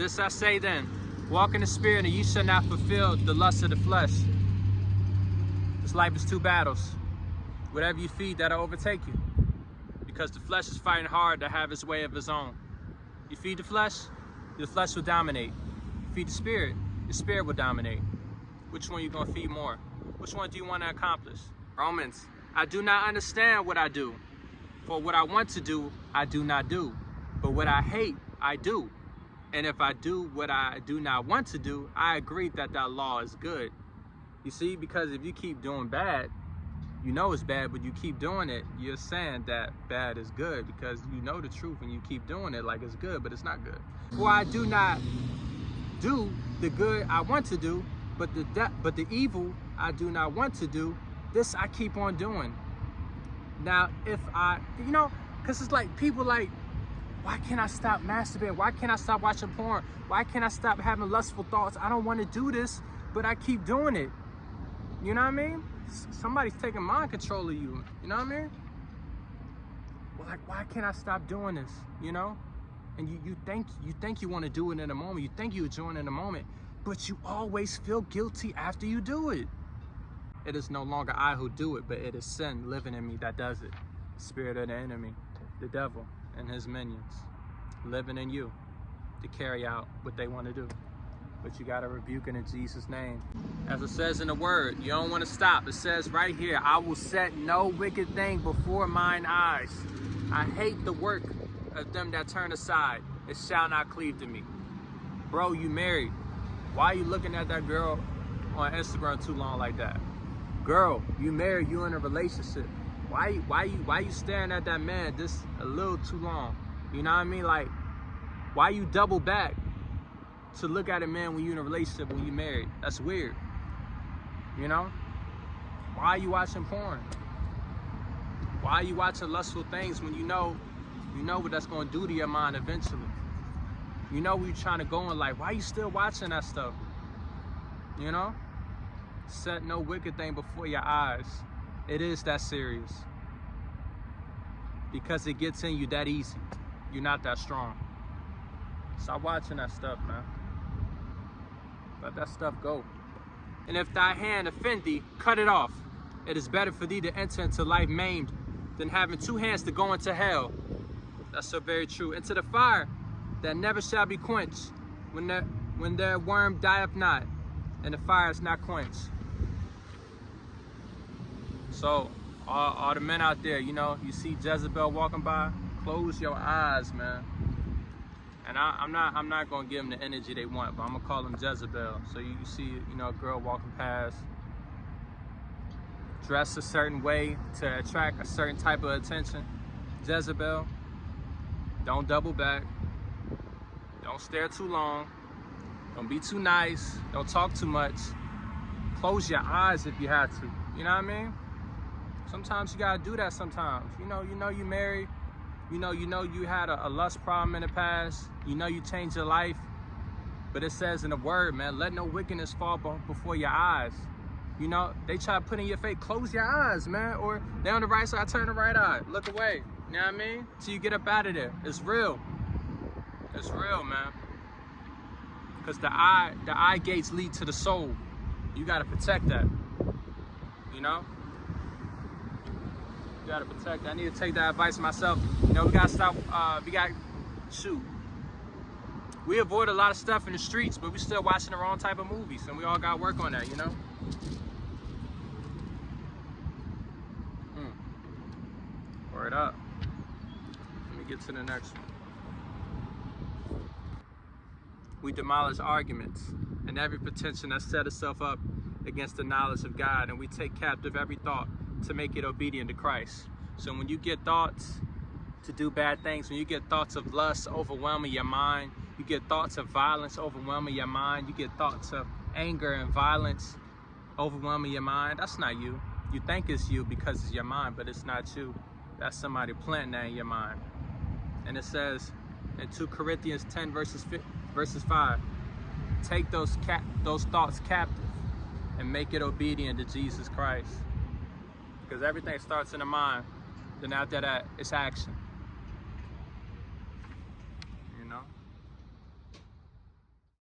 This I say then, walk in the spirit, and ye shall not fulfill the lust of the flesh. This life is two battles. Whatever you feed, that'll overtake you. Because the flesh is fighting hard to have its way of its own. You feed the flesh will dominate. You feed the spirit will dominate. Which one are you gonna feed more? Which one do you want to accomplish? Romans, I do not understand what I do. For what I want to do, I do not do. But what I hate, I do. And if I do what I do not want to do, I agree that that law is good. You see, because if you keep doing bad, you know it's bad, but you keep doing it, you're saying that bad is good because you know the truth and you keep doing it like it's good, but it's not good. For I do not do the good I want to do, but the evil I do not want to do, this I keep on doing. Now, if I, because it's like people like, why can't I stop masturbating? Why can't I stop watching porn? Why can't I stop having lustful thoughts? I don't want to do this, but I keep doing it. You know what I mean? Somebody's taking mind control of you. You know what I mean? Well, like, why can't I stop doing this? And you think you want to do it in a moment. You think you're enjoying it in a moment, but you always feel guilty after you do it. It is no longer I who do it, but it is sin living in me that does it. The spirit of the enemy, the devil, and his minions living in you to carry out what they want to do. But you got to rebuke it in Jesus' name. As it says in the word, you don't want to stop. It says right here, I will set no wicked thing before mine eyes. I hate the work of them that turn aside. It shall not cleave to me. Bro, you married. Why are you looking at that girl on Instagram too long like that? Girl, you married, you in a relationship. Why you staring at that man just a little too long? You know what I mean? Like, why you double back to look at a man when you're in a relationship, when you're married? That's weird. Why are you watching porn? Why are you watching lustful things when you know what that's going to do to your mind eventually? You know where you're trying to go in life. Why are you still watching that stuff? Set no wicked thing before your eyes. It is that serious. Because it gets in you that easy. You're not that strong. Stop watching that stuff, man. Let that stuff go. And if thy hand offend thee, cut it off. It is better for thee to enter into life maimed than having two hands to go into hell. That's so very true. Into the fire that never shall be quenched, when their worm dieth not, and the fire is not quenched. So, all the men out there, you see Jezebel walking by, close your eyes, man. And I'm not gonna give them the energy they want, but I'm gonna call them Jezebel. So you see, a girl walking past, dressed a certain way to attract a certain type of attention. Jezebel, don't double back. Don't stare too long. Don't be too nice. Don't talk too much. Close your eyes if you have to. You know what I mean? Sometimes you gotta do that sometimes. You married. You had a lust problem in the past. You changed your life. But it says in the word, man, let no wickedness fall before your eyes. They try to put in your face, close your eyes, man. Or they on the right side, turn the right eye. Look away. You know what I mean? Till you get up out of there. It's real. It's real, man. Because the eye gates lead to the soul. You gotta protect that. You gotta protect that. I need to take that advice myself. We gotta stop, we avoid a lot of stuff in the streets, but we still watching the wrong type of movies, and we all gotta work on that, Word up. Let me get to the next one. We demolish arguments and every pretension that set itself up against the knowledge of God, and we take captive every thought to make it obedient to Christ. So when you get thoughts to do bad things, when you get thoughts of lust overwhelming your mind, you get thoughts of violence overwhelming your mind, you get thoughts of anger and violence overwhelming your mind, that's not you. You think it's you because it's your mind, but it's not you. That's somebody planting that in your mind. And it says in 2 Corinthians 10 verses 5, take those thoughts captive and make it obedient to Jesus Christ. Because everything starts in the mind, then after that, it's action.